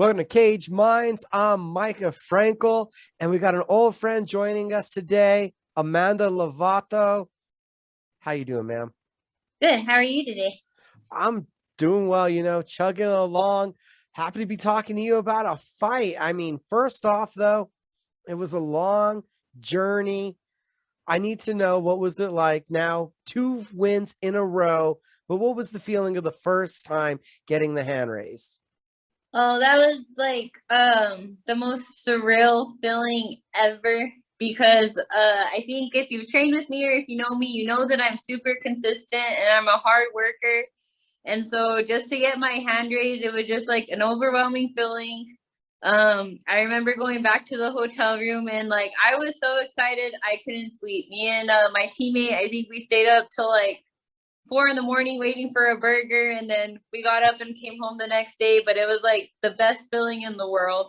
Welcome to Cage Minds. I'm Mika Frankl, and we got an old friend joining us today, Amanda Lovato. How you doing, ma'am? Good. How are you today? I'm doing well, chugging along. Happy to be talking to you about a fight. First off, though, it was a long journey. I need to know, what was it like now? 2 wins in a row, but what was the feeling of the first time getting the hand raised? Oh, that was like the most surreal feeling ever because I think if you've trained with me or if you know me, you know that I'm super consistent and I'm a hard worker. And so just to get my hand raised, it was just like an overwhelming feeling. I remember going back to the hotel room and like I was so excited I couldn't sleep. Me and my teammate, I think we stayed up till like 4 in the morning waiting for a burger, and then we got up and came home the next day. But it was like the best feeling in the world.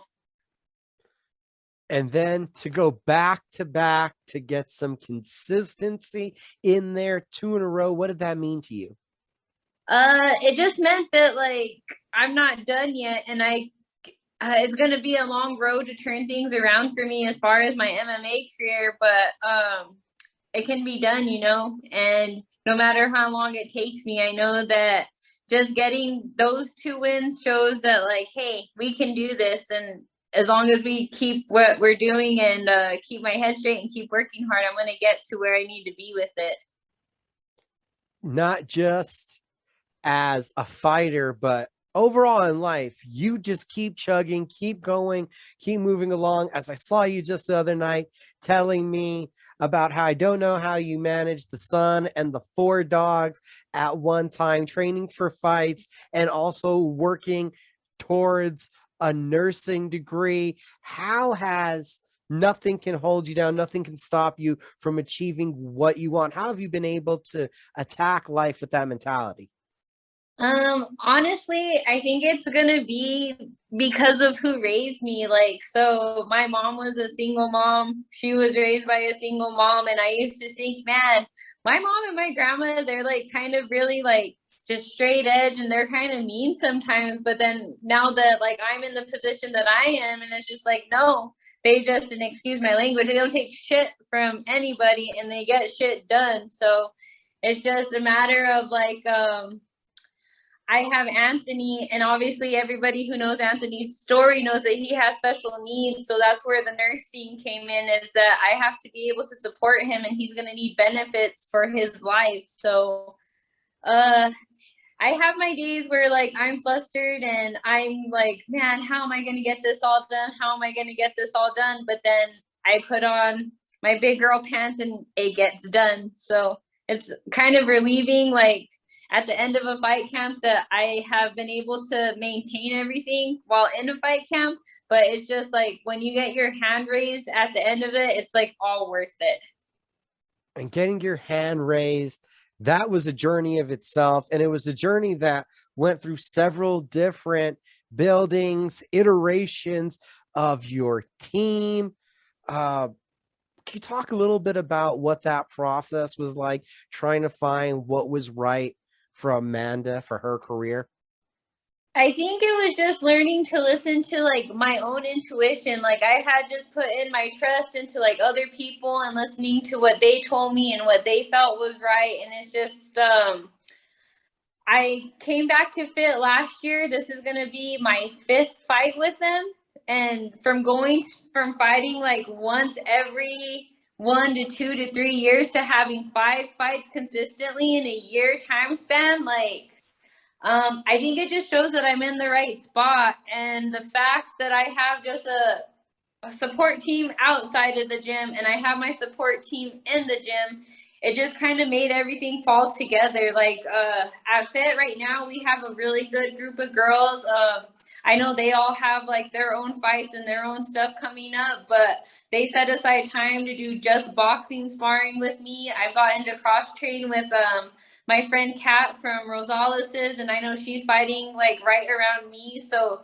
And then to go back to get some consistency in there, 2 in a row, what did that mean to you? It just meant that like I'm not done yet, and it's gonna be a long road to turn things around for me as far as my MMA career. But it can be done, and no matter how long it takes me, I know that just getting those 2 wins shows that like, hey, we can do this. And as long as we keep what we're doing and keep my head straight and keep working hard, I'm going to get to where I need to be with it. Not just as a fighter, but overall in life, you just keep chugging, keep going, keep moving along. As I saw you just the other night telling me about how I don't know how you manage the son and the 4 dogs at one time, training for fights and also working towards a nursing degree. How has nothing can hold you down, nothing can stop you from achieving what you want? How have you been able to attack life with that mentality? Honestly, I think it's gonna be because of who raised me. Like, so my mom was a single mom. She was raised by a single mom, and I used to think, man, my mom and my grandma, they're like kind of really like just straight edge and they're kind of mean sometimes. But then now that like I'm in the position that I am, and it's just like, no, they just, and excuse my language, they don't take shit from anybody and they get shit done. So it's just a matter of like I have Anthony, and obviously everybody who knows Anthony's story knows that he has special needs. So that's where the nursing came in, is that I have to be able to support him and he's going to need benefits for his life. So uh, I have my days where like I'm flustered and I'm like, man, how am I going to get this all done? How am I going to get this all done? But then I put on my big girl pants and it gets done. So it's kind of relieving, like at the end of a fight camp, that I have been able to maintain everything while in a fight camp. But it's just like when you get your hand raised at the end of it, it's like all worth it. And getting your hand raised, that was a journey of itself. And it was a journey that went through several different buildings, iterations of your team. Can you talk a little bit about what that process was like, trying to find what was right for Amanda for her career? I think it was just learning to listen to like my own intuition. Like I had just put in my trust into like other people and listening to what they told me and what they felt was right. And it's just I came back to Fit last year. This is going to be my 5th fight with them. And from fighting like once every 1 to 2 to 3 years to having 5 fights consistently in a year time span, like I think it just shows that I'm in the right spot. And the fact that I have just a support team outside of the gym and I have my support team in the gym, it just kind of made everything fall together. Like at Fit right now, we have a really good group of girls. I know they all have like their own fights and their own stuff coming up, but they set aside time to do just boxing sparring with me. I've gotten to cross train with my friend Kat from Rosales's, and I know she's fighting like right around me. So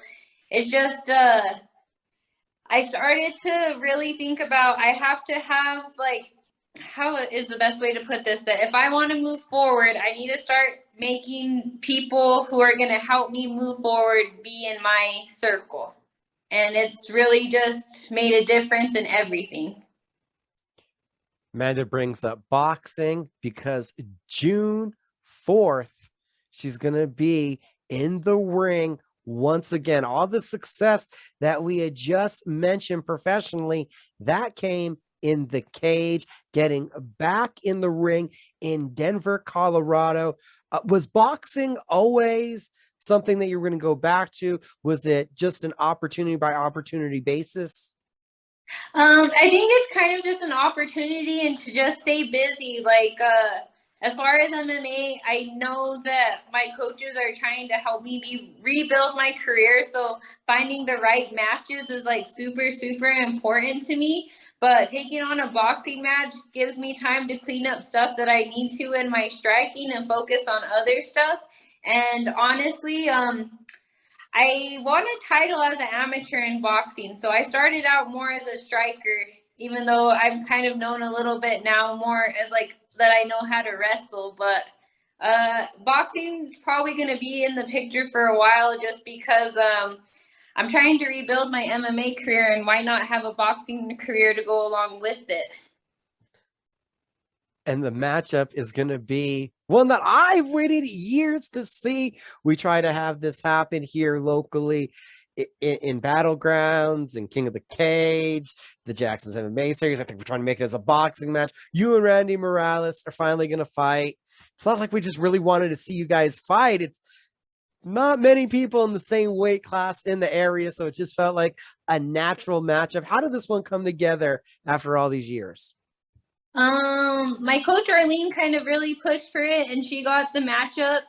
it's just I started to really think about, I have to have like, how is the best way to put this, that if I want to move forward, I need to start making people who are going to help me move forward be in my circle. and it's really just made a difference in everything. Amanda brings up boxing because June 4th, she's going to be in the ring once again. All the success that we had just mentioned professionally, that came in the cage, getting back in the ring in Denver, Colorado. Was boxing always something that you were going to go back to? Was it just an opportunity by opportunity basis? I think it's kind of just an opportunity and to just stay busy. As far as MMA, I know that my coaches are trying to help me rebuild my career. So finding the right matches is like super, super important to me. But taking on a boxing match gives me time to clean up stuff that I need to in my striking and focus on other stuff. And honestly, I won a title as an amateur in boxing. So I started out more as a striker, even though I'm kind of known a little bit now more as like that I know how to wrestle. But boxing's probably going to be in the picture for a while just because I'm trying to rebuild my MMA career, and why not have a boxing career to go along with it? And the matchup is going to be one that I've waited years to see. We try to have this happen here locally in Battlegrounds and King of the Cage, the Jackson's MMA series. I think we're trying to make it as a boxing match. You and Randee Morales are finally going to fight. It's not like we just really wanted to see you guys fight. It's not many people in the same weight class in the area, so it just felt like a natural matchup. How did this one come together after all these years? My coach Arlene kind of really pushed for it, and she got the matchup.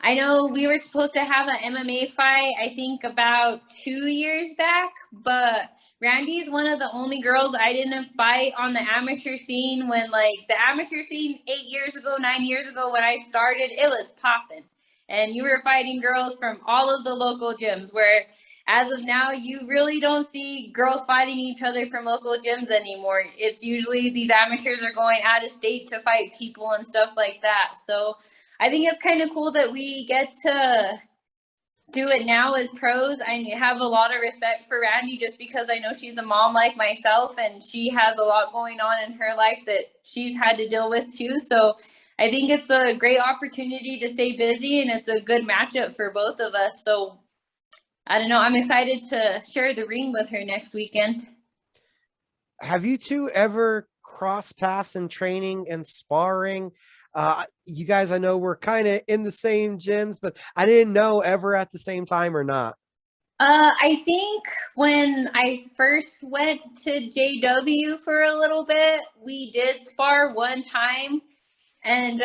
I know we were supposed to have an MMA fight, I think about 2 years back, but Randee's one of the only girls I didn't fight on the amateur scene when, like, the amateur scene 8 years ago, 9 years ago when I started, it was popping. And you were fighting girls from all of the local gyms, where as of now, you really don't see girls fighting each other from local gyms anymore. It's usually these amateurs are going out of state to fight people and stuff like that. So I think it's kind of cool that we get to do it now as pros. I have a lot of respect for Randee just because I know she's a mom like myself, and she has a lot going on in her life that she's had to deal with too. So I think it's a great opportunity to stay busy, and it's a good matchup for both of us. So I don't know. I'm excited to share the ring with her next weekend. Have you two ever crossed paths in training and sparring? You guys, I know we're kind of in the same gyms, but I didn't know ever at the same time or not. I think when I first went to JW for a little bit, we did spar one time. And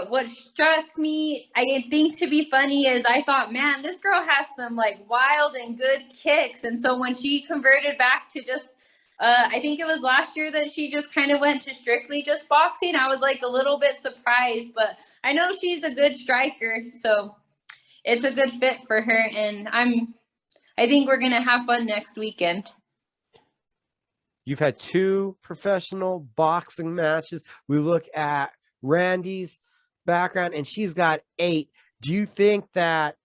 what struck me, I think, to be funny is I thought, man, this girl has some like wild and good kicks. And so when she converted back to just, I think it was last year that she just kind of went to strictly just boxing, I was like a little bit surprised. But I know she's a good striker, so it's a good fit for her. And I think we're gonna have fun next weekend. You've had two professional boxing matches. We look at Randee's background, and she's got 8. Do you think that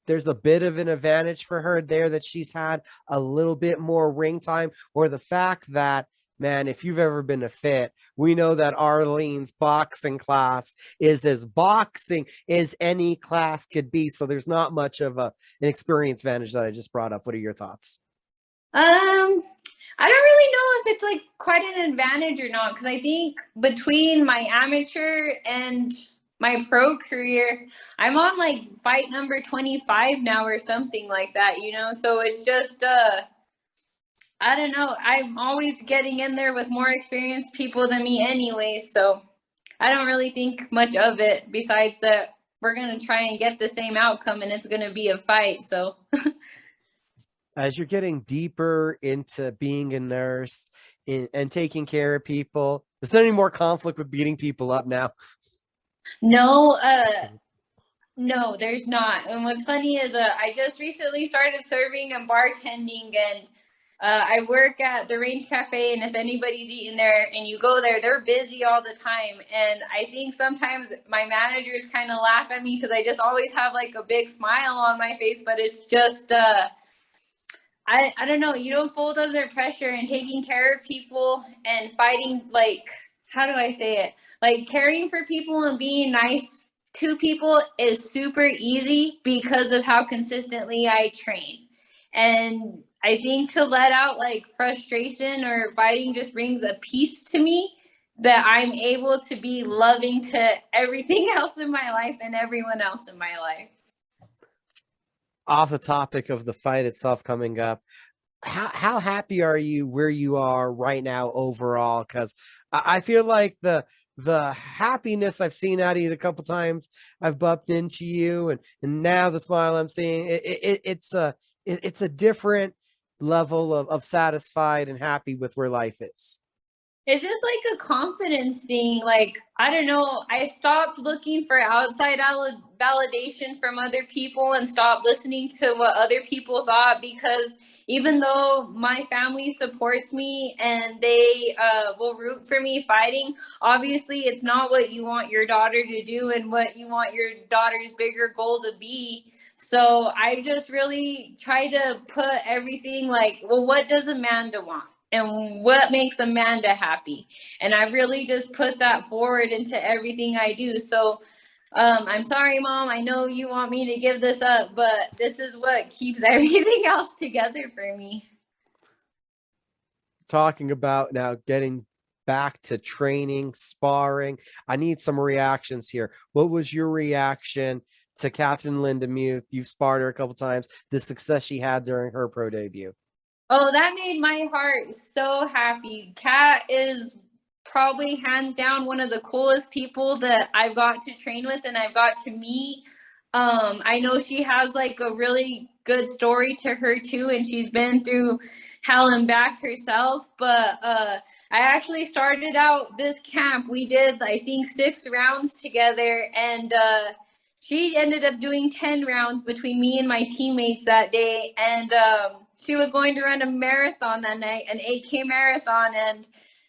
there's a bit of an advantage for her there that she's had a little bit more ring time, or the fact that, man, if you've ever been to Fit, we know that Arlene's boxing class is as boxing as any class could be. So there's not much of an experience advantage that I just brought up. What are your thoughts? I don't really know if it's like quite an advantage or not, because I think between my amateur and my pro career, I'm on like fight number 25 now or something like that, you know? So it's just I don't know. I'm always getting in there with more experienced people than me anyway, so I don't really think much of it besides that we're going to try and get the same outcome, and it's going to be a fight. So As you're getting deeper into being a nurse and taking care of people, is there any more conflict with beating people up now? no, no, there's not. And what's funny is I just recently started serving and bartending, and I work at the Range Cafe. And if anybody's eating there and you go there, they're busy all the time. And I think sometimes my managers kind of laugh at me because I just always have like a big smile on my face, but it's just I don't know, you don't fold under pressure, and taking care of people and fighting, like, how do I say it? Like, caring for people and being nice to people is super easy because of how consistently I train. And I think to let out like frustration or fighting just brings a peace to me that I'm able to be loving to everything else in my life and everyone else in my life. Off the topic of the fight itself coming up, how happy are you where you are right now overall? Because I feel like the happiness I've seen out of you the couple times I've bumped into you, and now the smile I'm seeing, it's a different level of satisfied and happy with where life is. It's just like a confidence thing. Like, I don't know. I stopped looking for outside validation from other people and stopped listening to what other people thought, because even though my family supports me and they will root for me fighting, obviously it's not what you want your daughter to do and what you want your daughter's bigger goal to be. So I just really try to put everything like, well, what does Amanda want? And what makes Amanda happy? And I really just put that forward into everything I do. So I'm sorry, Mom. I know you want me to give this up, but this is what keeps everything else together for me. Talking about now getting back to training, sparring, I need some reactions here. What was your reaction to Catherine Lindemuth? You've sparred her a couple times, the success she had during her pro debut. Oh, that made my heart so happy. Kat is probably hands down one of the coolest people that I've got to train with and I've got to meet. I know she has like a really good story to her too, and she's been through hell and back herself. But I actually started out this camp. We did, I think, 6 rounds together, and she ended up doing 10 rounds between me and my teammates that day. And she was going to run a marathon that night, an 8K marathon. And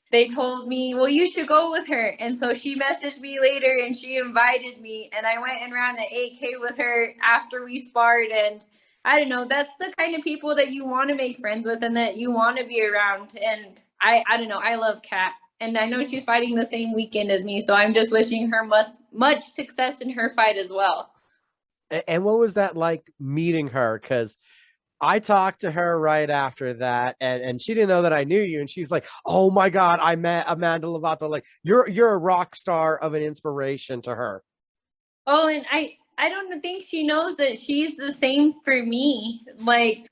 they told me, well, you should go with her. And so she messaged me later and she invited me. And I went and ran an 8K with her after we sparred. And I don't know, that's the kind of people that you want to make friends with and that you want to be around. And I don't know, I love Kat. And I know she's fighting the same weekend as me, so I'm just wishing her much success in her fight as well. And what was that like meeting her? Because I talked to her right after that, and she didn't know that I knew you, and she's like, "Oh my God, I met Amanda Lovato. Like, you're a rock star of an inspiration to her." Oh, and I don't think she knows that she's the same for me. Like,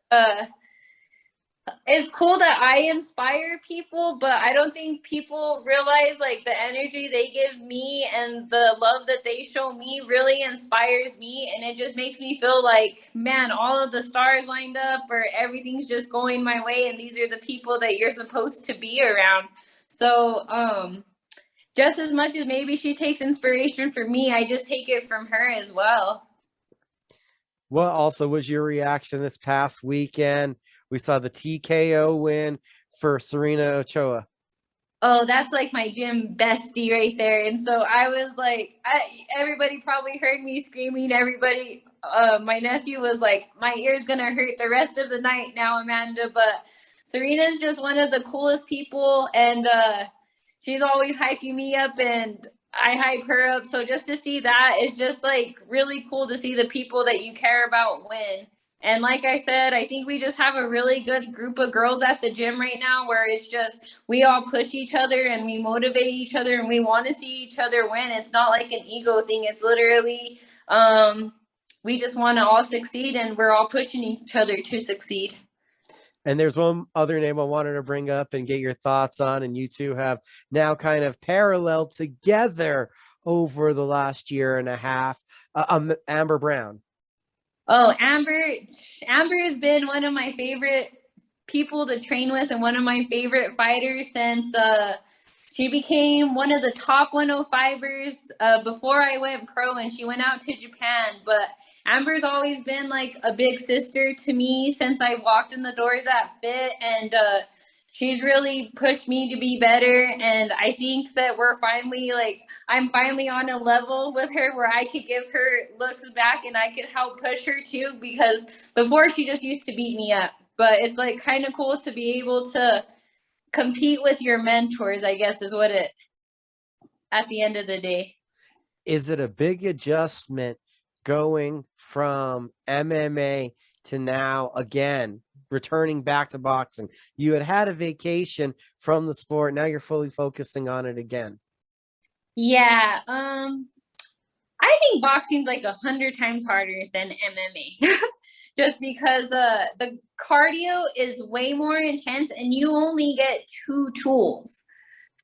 it's cool that I inspire people, but I don't think people realize like the energy they give me and the love that they show me really inspires me. And it just makes me feel like, man, all of the stars lined up or everything's just going my way. And these are the people that you're supposed to be around. So, just as much as maybe she takes inspiration from me, I just take it from her as well. What also was your reaction this past weekend? We saw the TKO win for Serena Ochoa. Oh, that's like my gym bestie right there. And so I was like, everybody probably heard me screaming. Everybody, my nephew was like, my ear's going to hurt the rest of the night now, Amanda. But Serena's just one of the coolest people. And she's always hyping me up and I hype her up. So just to see that is just like really cool to see the people that you care about win. And like I said, I think we just have a really good group of girls at the gym right now where it's just we all push each other and we motivate each other and we want to see each other win. It's not like an ego thing. It's literally we just want to all succeed and we're all pushing each other to succeed. And there's one other name I wanted to bring up and get your thoughts on, and you two have now kind of paralleled together over the last year and a half. Amber Brown. Oh, Amber has been one of my favorite people to train with and one of my favorite fighters since she became one of the top 105ers before I went pro and she went out to Japan. But Amber's always been like a big sister to me since I walked in the doors at Fit, and she's really pushed me to be better. And I think that I'm finally on a level with her where I could give her looks back and I could help push her too, because before she just used to beat me up. but it's like kind of cool to be able to compete with your mentors, I guess is what it at the end of the day. Is it a big adjustment going from MMA to now again returning back to boxing? You had a vacation from the sport, now you're fully focusing on it again. Yeah, I think boxing's like 100 times harder than MMA. Just because the cardio is way more intense and you only get two tools.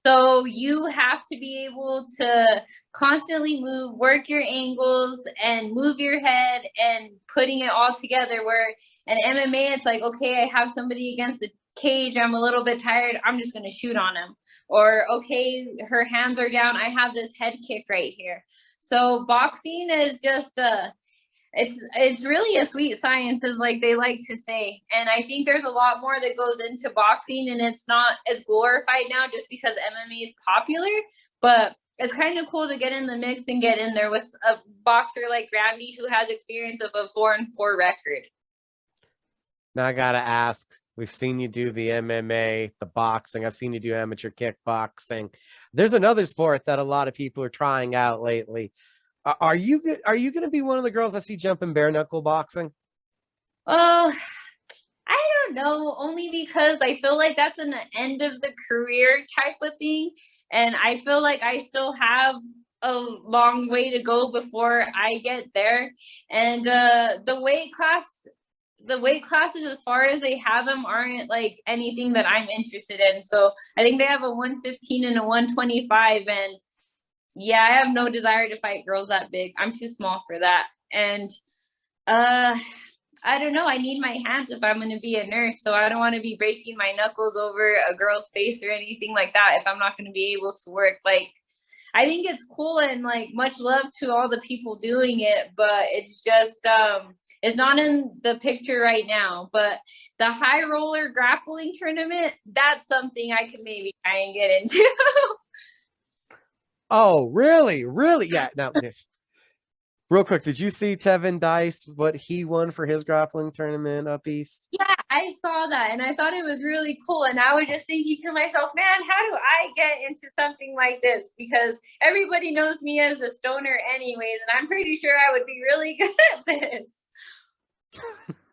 So you have to be able to constantly move, work your angles, and move your head and putting it all together. Where in MMA, it's like, okay, I have somebody against the cage. I'm a little bit tired. I'm just going to shoot on him. Or, okay, her hands are down. I have this head kick right here. So boxing is just it's really a sweet science, as like they like to say, and I think there's a lot more that goes into boxing, and it's not as glorified now just because MMA is popular, but it's kind of cool to get in the mix and get in there with a boxer like Randee who has experience of a 4-4 record. Now I gotta ask, we've seen you do the MMA, the boxing, I've seen you do amateur kickboxing. There's another sport that a lot of people are trying out lately. Are you going to be one of the girls I see jumping bare knuckle boxing? Oh, I don't know, only because I feel like that's an end of the career type of thing. And I feel like I still have a long way to go before I get there. And the weight classes as far as they have them aren't like anything that I'm interested in. So I think they have a 115 and a 125, and yeah, I have no desire to fight girls that big. I'm too small for that. And I don't know. I need my hands if I'm going to be a nurse. So I don't want to be breaking my knuckles over a girl's face or anything like that if I'm not going to be able to work. Like, I think it's cool, and like much love to all the people doing it, but it's just it's not in the picture right now. But the high roller grappling tournament, that's something I can maybe try and get into. Oh, really? Really? Yeah. Now, real quick, did you see Tevin Dice, what he won for his grappling tournament up east? Yeah, I saw that and I thought it was really cool. And I was just thinking to myself, man, how do I get into something like this? Because everybody knows me as a stoner anyways, and I'm pretty sure I would be really good at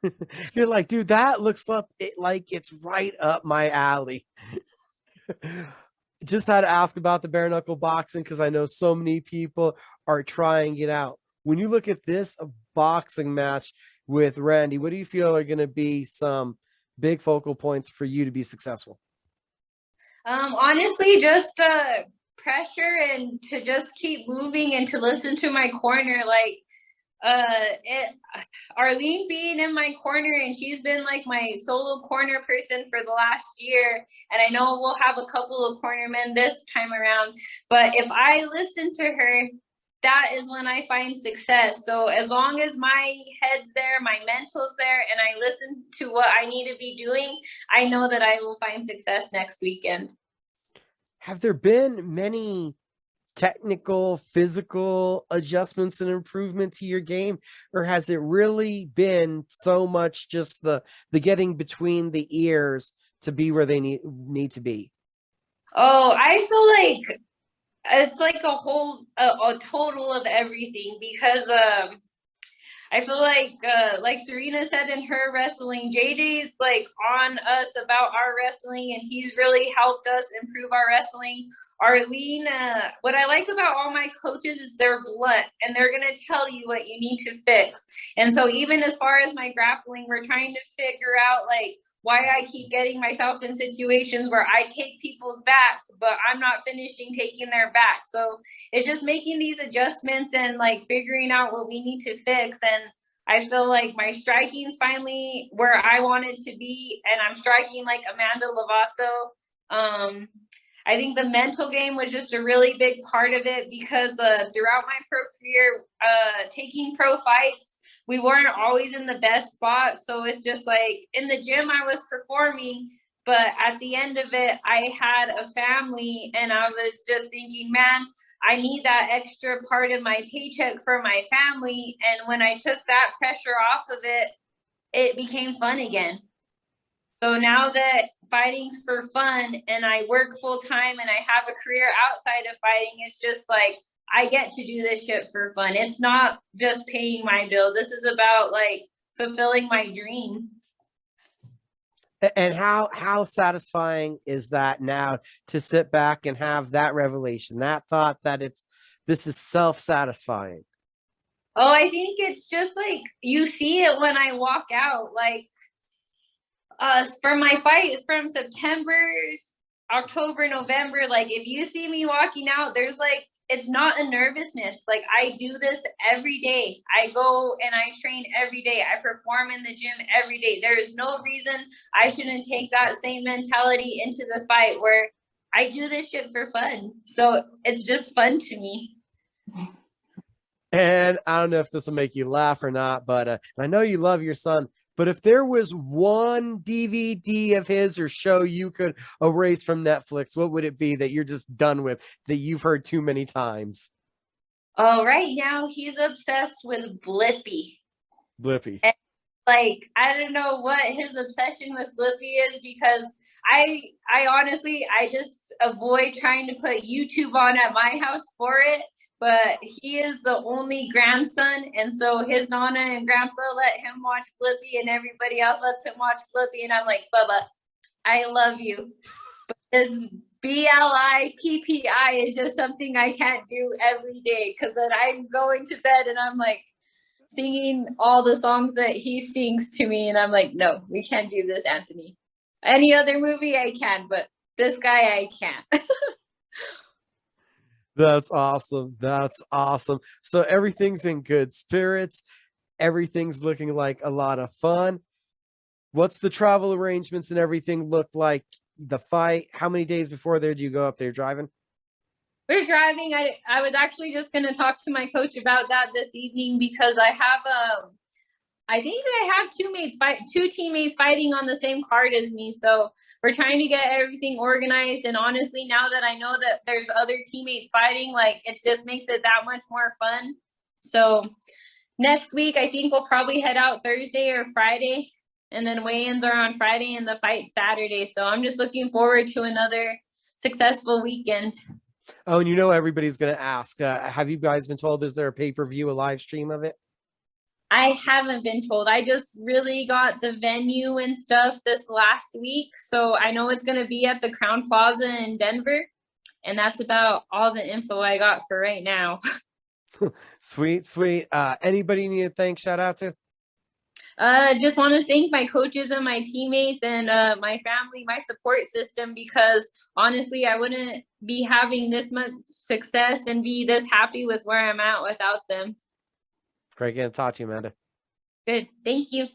this. You're like, dude, that looks like it's right up my alley. Just had to ask about the bare knuckle boxing because I know so many people are trying it out. When you look at this boxing match with Randee, what do you feel are going to be some big focal points for you to be successful? Honestly, just pressure and to just keep moving and to listen to my corner. Like, Arlene being in my corner, and she's been like my solo corner person for the last year, and I know we'll have a couple of cornermen this time around, but if I listen to her, that is when I find success. So as long as my head's there, my mental's there, and I listen to what I need to be doing, I know that I will find success next weekend. Have there been many technical, physical adjustments and improvement to your game, or has it really been so much just the getting between the ears to be where they need to be? Oh, I feel like it's like a total of everything, because I feel like Serena said in her wrestling, JJ's like on us about our wrestling, and he's really helped us improve our wrestling. Arlene, what I like about all my coaches is they're blunt and they're going to tell you what you need to fix. And so even as far as my grappling, we're trying to figure out like why I keep getting myself in situations where I take people's back, but I'm not finishing taking their back. So it's just making these adjustments and like figuring out what we need to fix. And I feel like my striking's finally where I want it to be, and I'm striking like Amanda Lovato. I think the mental game was just a really big part of it, because throughout my pro career, taking pro fights, we weren't always in the best spot. So it's just like in the gym I was performing, but at the end of it, I had a family, and I was just thinking, man, I need that extra part of my paycheck for my family. And when I took that pressure off of it, it became fun again. So now that fighting's for fun and I work full time and I have a career outside of fighting, it's just like I get to do this shit for fun. It's not just paying my bills. This is about like fulfilling my dream. And how satisfying is that now to sit back and have that revelation, that thought that this is self-satisfying? Oh, I think it's just like you see it when I walk out. Like for my fight from September, October, November, like if you see me walking out, there's like it's not a nervousness. Like I do this every day. I go and I train every day. I perform in the gym every day. There is no reason I shouldn't take that same mentality into the fight where I do this shit for fun. So it's just fun to me. And I don't know if this will make you laugh or not, but I know you love your son. But if there was one DVD of his or show you could erase from Netflix, what would it be that you're just done with, that you've heard too many times? Oh, right now he's obsessed with Blippi. Blippi. And like I don't know what his obsession with Blippi is because I honestly I just avoid trying to put YouTube on at my house for it. But he is the only grandson, and so his nana and grandpa let him watch Blippi, and everybody else lets him watch Blippi. And I'm like, Bubba, I love you, but this BLIPPI is just something I can't do every day because then I'm going to bed and I'm like singing all the songs that he sings to me, and I'm like, no, we can't do this, Anthony. Any other movie I can, but this guy I can't. That's awesome. That's awesome. So everything's in good spirits. Everything's looking like a lot of fun. What's the travel arrangements and everything look like? The fight, how many days before there do you go up there driving? We're driving. I was actually just going to talk to my coach about that this evening because I think I have two teammates fighting on the same card as me. So we're trying to get everything organized. And honestly, now that I know that there's other teammates fighting, like it just makes it that much more fun. So next week, I think we'll probably head out Thursday or Friday. And then weigh-ins are on Friday and the fight Saturday. So I'm just looking forward to another successful weekend. Oh, and everybody's going to ask, have you guys been told, is there a pay-per-view, a live stream of it? I haven't been told. I just really got the venue and stuff this last week. So I know it's going to be at the Crown Plaza in Denver. And that's about all the info I got for right now. Sweet, sweet. Anybody you need to thank, shout out to? Just want to thank my coaches and my teammates and my family, my support system, because honestly, I wouldn't be having this much success and be this happy with where I'm at without them. Great getting to talk to you, Amanda. Good. Thank you.